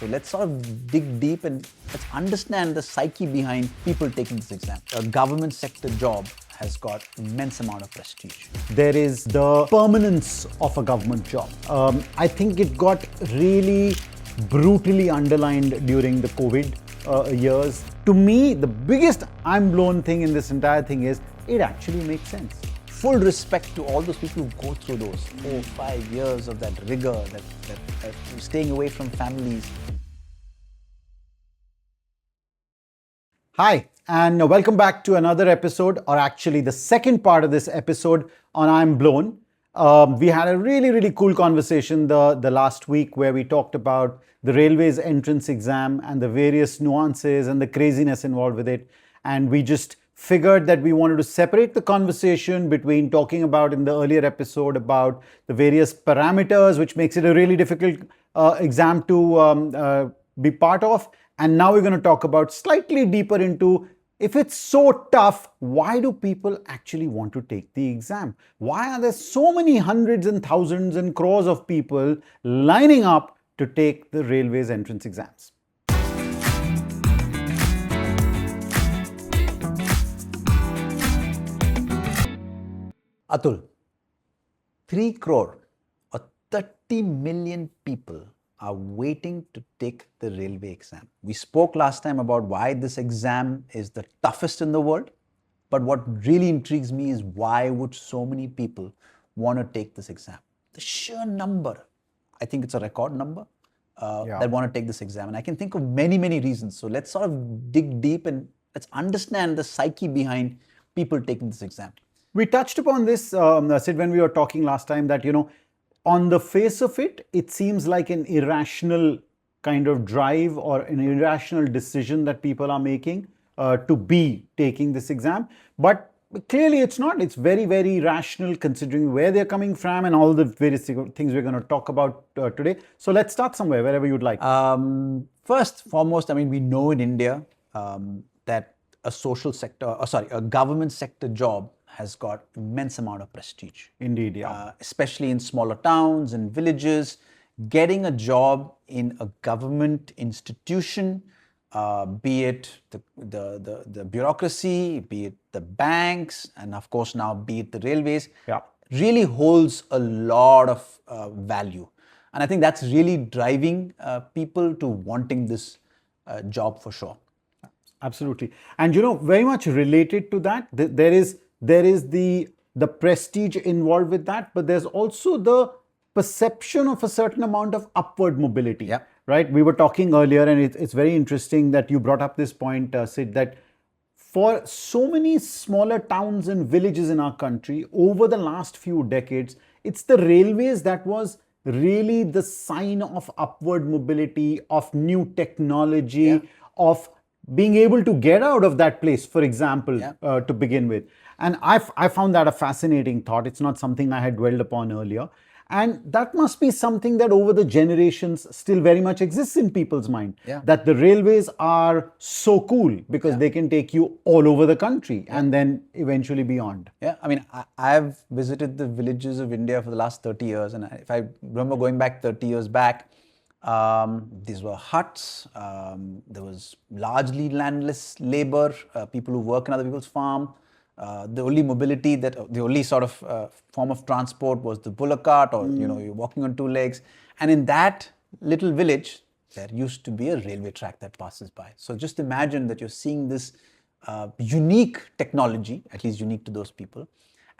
So let's sort of dig deep and let's understand the psyche behind people taking this exam. A government sector job has got immense amount of prestige. There is the permanence of a government job. I think it got really brutally underlined during the COVID years. To me, the biggest I'm blown thing in this entire thing is it actually makes sense. Full respect to all those people who go through those 4 or 5 years of that rigor, that staying away from families. Hi, and welcome back to another episode, or actually the second part of this episode on I'm Blown. We had a really cool conversation the last week where we talked about the railways entrance exam and the various nuances and the craziness involved with it. And we just figured that we wanted to separate the conversation between talking about in the earlier episode about the various parameters, which makes it a really difficult exam to be part of. And now we're going to talk about slightly deeper into, if it's so tough, why do people actually want to take the exam? Why are there so many hundreds and thousands and crores of people lining up to take the railways entrance exams? Atul, 3 crore or 30 million people are waiting to take the railway exam. We spoke last time about why this exam is the toughest in the world, but what really intrigues me is why would so many people want to take this exam? The sheer number, I think it's a record number, that want to take this exam. And I can think of many reasons. So let's sort of dig deep and let's understand the psyche behind people taking this exam. We touched upon this, Sid, when we were talking last time that, on the face of it, it seems like an irrational kind of drive or an irrational decision that people are making to be taking this exam. But clearly it's not. It's very rational considering where they're coming from and all the various things we're going to talk about today. So let's start somewhere, wherever you'd like. First, foremost, I mean, we know in India that a government sector job has got immense amount of prestige. Indeed, yeah. Especially in smaller towns and villages, getting a job in a government institution, be it the bureaucracy, be it the banks, and of course now be it the railways, really holds a lot of value. And I think that's really driving people to wanting this job for sure. Absolutely. And very much related to that, there is the prestige involved with that, but there's also the perception of a certain amount of upward mobility, right? We were talking earlier, and it's very interesting that you brought up this point, Sid, that for so many smaller towns and villages in our country, over the last few decades, it's the railways that was really the sign of upward mobility, of new technology, of being able to get out of that place, for example, to begin with. And I found that a fascinating thought. It's not something I had dwelled upon earlier. And that must be something that over the generations still very much exists in people's mind. That the railways are so cool because they can take you all over the country and then eventually beyond. Yeah, I mean, I've visited the villages of India for the last 30 years. And if I remember going back 30 years back, these were huts. There was largely landless labor, people who work in other people's farm. The only mobility the only sort of form of transport was the bullock cart, or you're walking on 2 legs. And in that little village, there used to be a railway track that passes by. So just imagine that you're seeing this unique technology, at least unique to those people,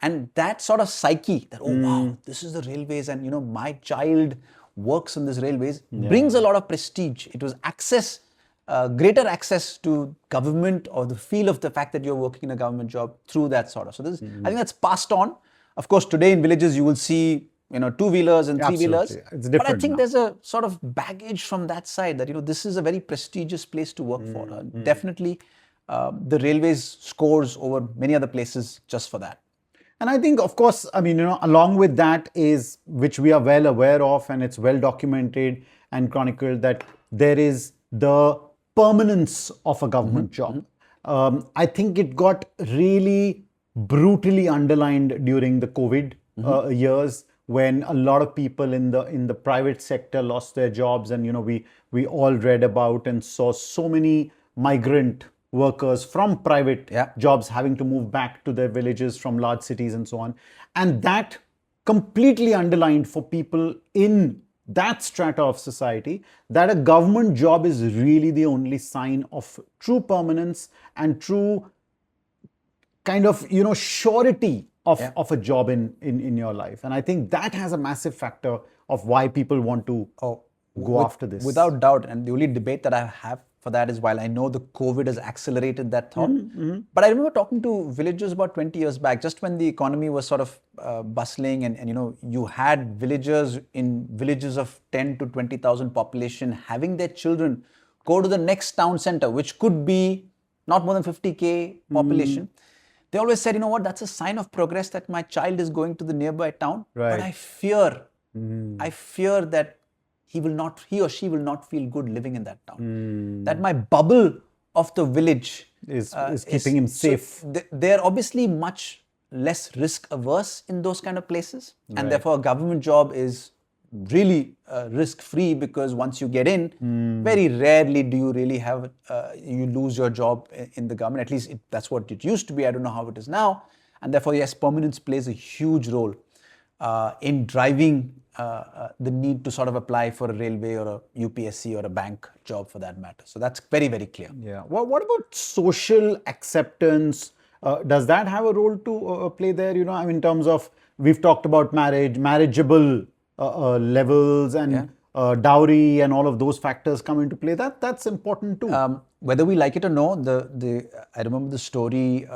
and that sort of psyche that wow, this is the railways, and my child works on this railways, brings a lot of prestige. It was greater access to government, or the feel of the fact that you're working in a government job through that sort of. So this, I think that's passed on. Of course, today in villages you will see 2-wheelers and 3-wheelers. It's different. But I think there's a sort of baggage from that side that this is a very prestigious place to work for. Definitely, the railways scores over many other places just for that. And I think, of course, I mean, along with that is, which we are well aware of, and it's well documented and chronicled, that there is the permanence of a government job. I think it got really brutally underlined during the COVID years, when a lot of people in the private sector lost their jobs, and we all read about and saw so many migrant workers from private Yeah. jobs having to move back to their villages from large cities and so on. And that completely underlined for people in that strata of society that a government job is really the only sign of true permanence and true kind of surety of a job in your life. And I think that has a massive factor of why people want to go after this. Without doubt. And the only debate that I have for that is, while I know the COVID has accelerated that thought, but I remember talking to villagers about 20 years back, just when the economy was sort of bustling, and you had villagers in villages of 10 to 20,000 population having their children go to the next town center, which could be not more than 50K population. They always said, that's a sign of progress that my child is going to the nearby town. Right. But I fear that he or she will not feel good living in that town. That my bubble of the village is keeping him safe. So they're obviously much less risk averse in those kind of places. And therefore a government job is really risk free, because once you get in, very rarely do you really have, you lose your job in the government. At least that's what it used to be. I don't know how it is now. And therefore, yes, permanence plays a huge role in driving the need to sort of apply for a railway or a UPSC or a bank job for that matter. So that's very, very clear. Yeah. What about social acceptance? Does that have a role to play there? In terms of, we've talked about marriageable levels and dowry and all of those factors come into play. That's important too. Whether we like it or no, I remember the story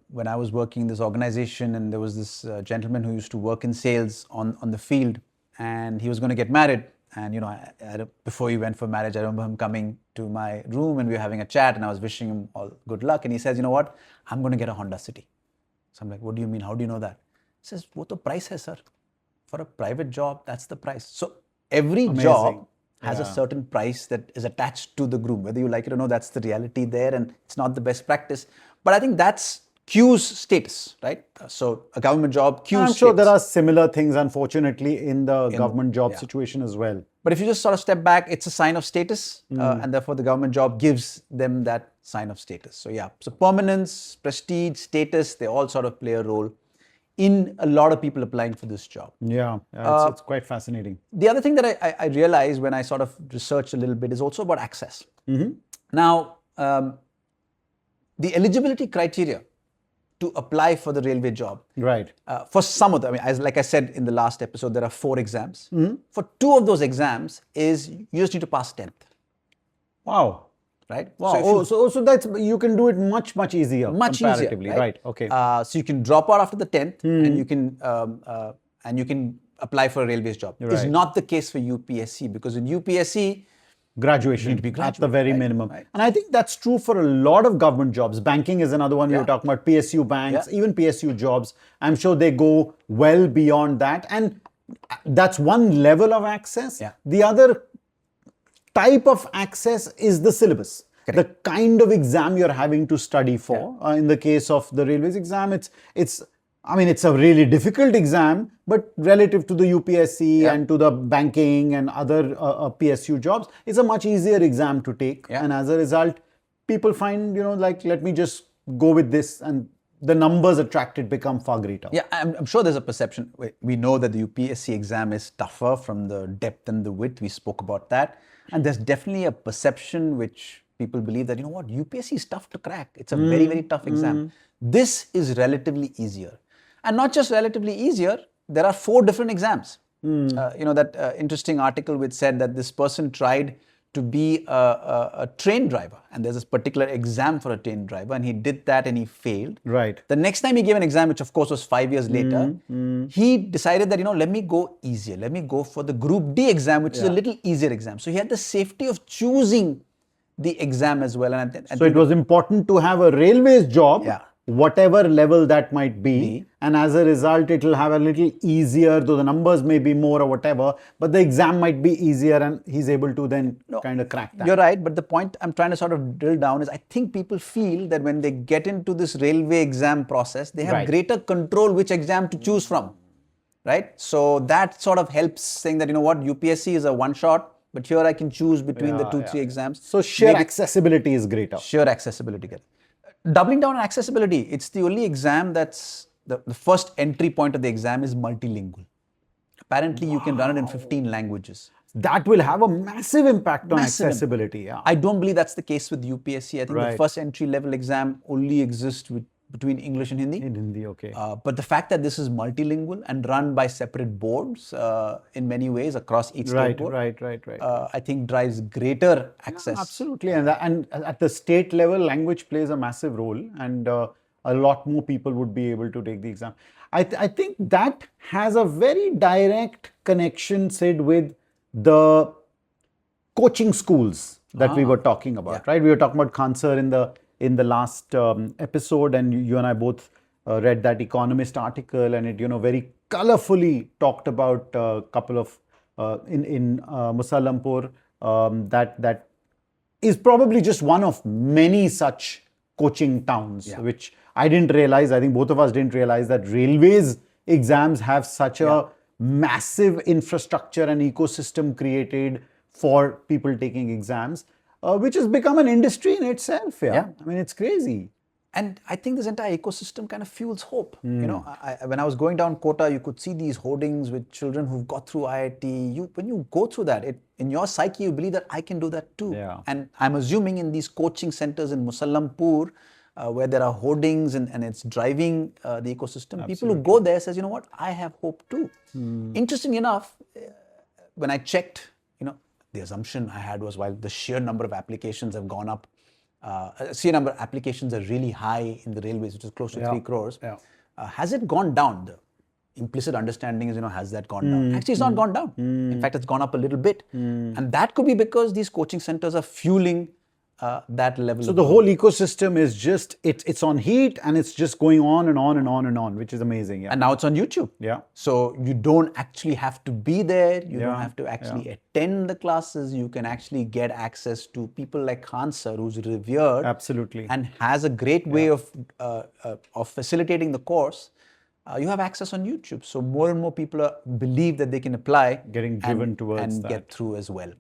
when I was working in this organization, and there was this gentleman who used to work in sales on the field, and he was going to get married. And before he went for marriage, I remember him coming to my room and we were having a chat, and I was wishing him all good luck. And he says, what? I'm going to get a Honda City. So I'm like, what do you mean? How do you know that? He says, wo to price hai, sir. For a private job, that's the price. So every job has a certain price that is attached to the groom. Whether you like it or no, that's the reality there, and it's not the best practice. But I think that's cues status, right? So a government job, cues I'm status. sure there are similar things, unfortunately, in the government job situation as well. But if you just sort of step back, it's a sign of status, and therefore the government job gives them that sign of status. So so permanence, prestige, status, they all sort of play a role in a lot of people applying for this job. Yeah, it's quite fascinating. The other thing that I realized when I sort of researched a little bit is also about access. Now, the eligibility criteria to apply for the railway job. Right. For some of them, like I said in the last episode, there are 4 exams. For 2 of those exams you just need to pass 10th. Wow. Right? Wow. So that's, you can do it much easier. Much comparatively. easier. Right. Okay. So you can drop out after the 10th and you can apply for a railways job. Right. It's not the case for UPSC, because in UPSC, graduation you need to be graduate, at the very right? minimum. Right. And I think that's true for a lot of government jobs. Banking is another one we were talking about, PSU banks, even PSU jobs. I'm sure they go well beyond that. And that's one level of access. The other type of access is the syllabus. Correct. The kind of exam you're having to study for. In the case of the railways exam, it's a really difficult exam, but relative to the UPSC and to the banking and other PSU jobs, it's a much easier exam to take. And as a result, people find, let me just go with this, and the numbers attracted become far greater. Yeah, I'm sure there's a perception. We know that the UPSC exam is tougher from the depth and the width. We spoke about that. And there's definitely a perception which people believe that, UPSC is tough to crack. It's a very, very tough exam. This is relatively easier. And not just relatively easier, there are 4 different exams. That interesting article which said that this person tried to be a train driver, and there's this particular exam for a train driver, and he did that and he failed. Right. The next time he gave an exam, which of course was 5 years later, he decided that, let me go easier. Let me go for the Group D exam, which is a little easier exam. So he had the safety of choosing the exam as well. And so it was important to have a railways job, whatever level that might be, and as a result it will have a little easier, though the numbers may be more or whatever, but the exam might be easier, and he's able to then kind of crack that. You're right, but the point I'm trying to sort of drill down is, I think people feel that when they get into this railway exam process, they have greater control which exam to choose from. right? So that sort of helps saying that, UPSC is a one shot, but here I can choose between the three exams. So sheer accessibility is greater. Sheer accessibility. Doubling down on accessibility, it's the only exam that's, the first entry point of the exam is multilingual. Apparently, you can run it in 15 languages. That will have a massive impact on accessibility. Yeah. I don't believe that's the case with UPSC. I think the first entry level exam only exists between English and Hindi. In Hindi, okay. But the fact that this is multilingual and run by separate boards in many ways across each state board, right. I think drives greater access. Yeah, absolutely. And at the state level, language plays a massive role, and a lot more people would be able to take the exam. I think that has a very direct connection, Sid, with the coaching schools that we were talking about, right? We were talking about Khansar in the last episode, and you and I both read that Economist article, and it very colorfully talked about a couple of in Musallampur that is probably just one of many such coaching towns, which I didn't realize. I think both of us didn't realize that railways exams have such a massive infrastructure and ecosystem created for people taking exams, which has become an industry in itself. I mean, it's crazy. And I think this entire ecosystem kind of fuels hope. When I was going down Kota, you could see these hoardings with children who've got through IIT. When you go through that, in your psyche, you believe that I can do that too. And I'm assuming in these coaching centers in Musallampur, where there are hoardings and it's driving the ecosystem, people who go there says, I have hope too. Interesting enough, when I checked, the assumption I had was while the sheer number of applications have gone up, sheer number of applications are really high in the railways, which is close to 3 crores. Has it gone down? The implicit understanding is, has that gone down? Actually, it's not gone down. In fact, it's gone up a little bit. And that could be because these coaching centers are fueling that level. So the whole ecosystem is just, it's on heat, and it's just going on and on and on and on, which is amazing. And now it's on YouTube. So you don't actually have to be there. You don't have to actually attend the classes. You can actually get access to people like Khansar, who's revered. Absolutely. And has a great way of facilitating the course. You have access on YouTube. So more and more people believe that they can apply. Getting driven towards and that. Get through as well.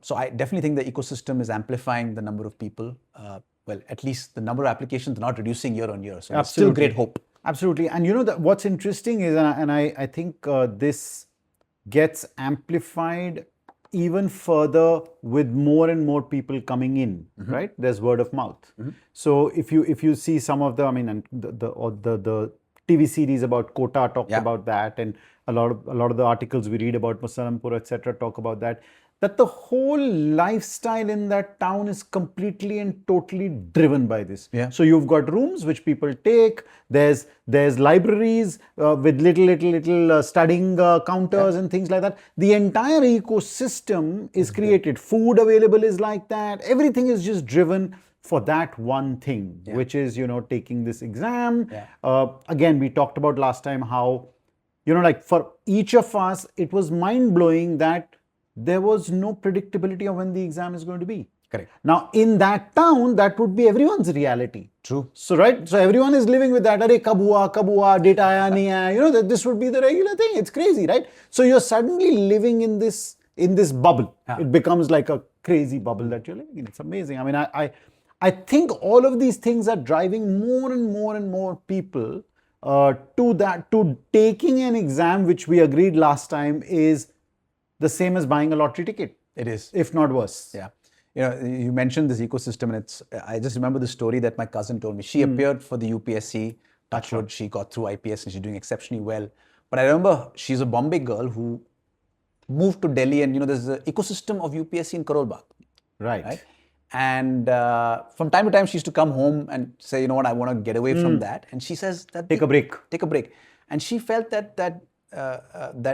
So I definitely think the ecosystem is amplifying the number of people. Well, at least the number of applications are not reducing year on year. So it's still great hope. Absolutely. And what's interesting is, and I think this gets amplified even further with more and more people coming in, right? There's word of mouth. So if you see some of the, I mean, and the TV series about Kota talked about that, and a lot of the articles we read about Musallampur, etc., talk about that the whole lifestyle in that town is completely and totally driven by this. So you've got rooms which people take. There's libraries with little studying counters and things like that. The entire ecosystem is created. Food available is like that. Everything is just driven for that one thing, which is taking this exam. Again, we talked about last time how like for each of us, it was mind blowing that there was no predictability of when the exam is going to be. Correct. Now, in that town, that would be everyone's reality. True. So, right? So, everyone is living with that. Arey, kab hua, date aaya, nahi aaya. That this would be the regular thing. It's crazy, right? So, you're suddenly living in this bubble. It becomes like a crazy bubble that you're living in. It's amazing. I mean, I think all of these things are driving more and more and more people to taking an exam, which we agreed last time is the same as buying a lottery ticket. It is. If not worse. Yeah. You mentioned this ecosystem, and I just remember the story that my cousin told me. She appeared for the UPSC. Touchwood, she got through IPS and she's doing exceptionally well. But I remember she's a Bombay girl who moved to Delhi, and there's an ecosystem of UPSC in Karol Bagh. Right. And from time to time, she used to come home and say, I want to get away from that. And she says that take a break. And she felt that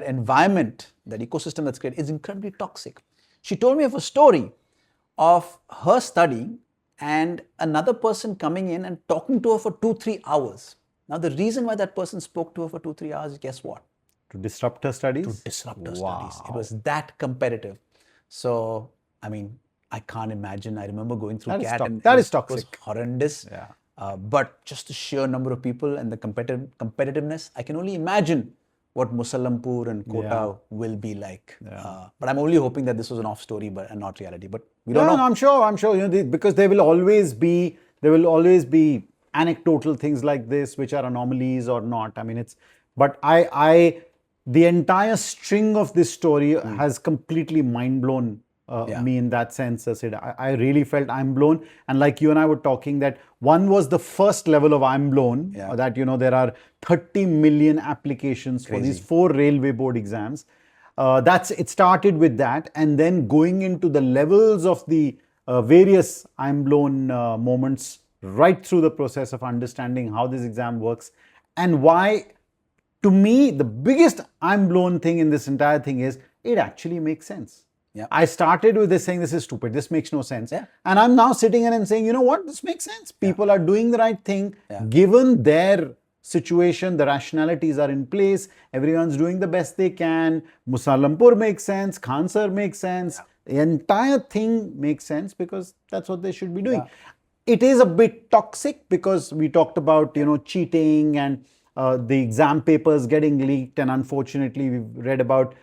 environment, that ecosystem that's created, is incredibly toxic. She told me of a story of her studying and another person coming in and talking to her for 2-3 hours. Now, the reason why that person spoke to her for 2-3 hours is, guess what? To disrupt her studies? To disrupt her studies. It was that competitive. So, I mean, I can't imagine. I remember going through CAT, and that is toxic. It was horrendous. But just the sheer number of people and the competitiveness, I can only imagine what Musallampur and Kota Yeah. will be like. But I'm only hoping that this was an off story and not reality. But we don't Yeah, know. no, I'm sure, because there will always be anecdotal things like this, which are anomalies or not. I mean, but the entire string of this story has completely mind blown me in that sense, Sid. I really felt I'm blown. And like you and I were talking, that one was the first level of I'm blown, that, there are 30 million applications for these 4 railway board exams. It started with that, and then going into the levels of the various I'm blown moments right through the process of understanding how this exam works, and why, to me, the biggest I'm blown thing in this entire thing is it actually makes sense. I started with this saying this is stupid, this makes no sense. And I'm now sitting in and saying, you know what, this makes sense. People are doing the right thing, given their situation, the rationalities are in place, everyone's doing the best they can. Musallampur makes sense, Khansar makes sense, the entire thing makes sense, because that's what they should be doing. It is a bit toxic because we talked about, cheating and the exam papers getting leaked, and unfortunately we've read about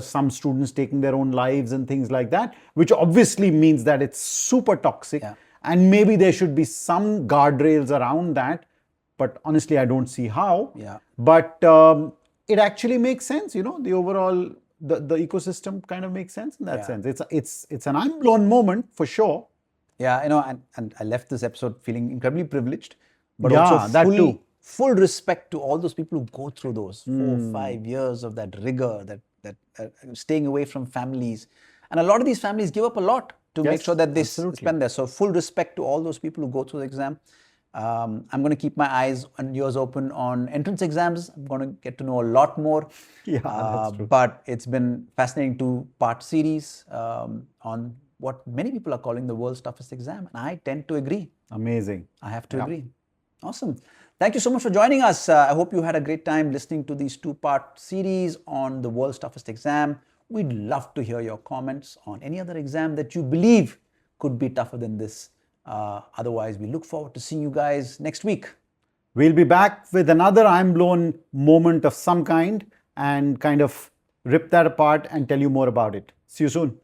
some students taking their own lives and things like that, which obviously means that it's super toxic, and maybe there should be some guardrails around that, but honestly I don't see how. But it actually makes sense, the overall the ecosystem kind of makes sense in that sense. It's an I'm blown moment for sure. And I left this episode feeling incredibly privileged, but Yeah, also that too. full respect to all those people who go through those 4-5 years of that rigor, that staying away from families. And a lot of these families give up a lot to make sure that they spend there. So full respect to all those people who go through the exam. I'm going to keep my eyes and ears open on entrance exams. I'm going to get to know a lot more. That's true. But it's been fascinating 2-part series on what many people are calling the world's toughest exam. And I tend to agree. Amazing. I have to agree. Awesome. Thank you so much for joining us. I hope you had a great time listening to these 2-part series on the world's toughest exam. We'd love to hear your comments on any other exam that you believe could be tougher than this. Otherwise, we look forward to seeing you guys next week. We'll be back with another I'm blown moment of some kind and kind of rip that apart and tell you more about it. See you soon.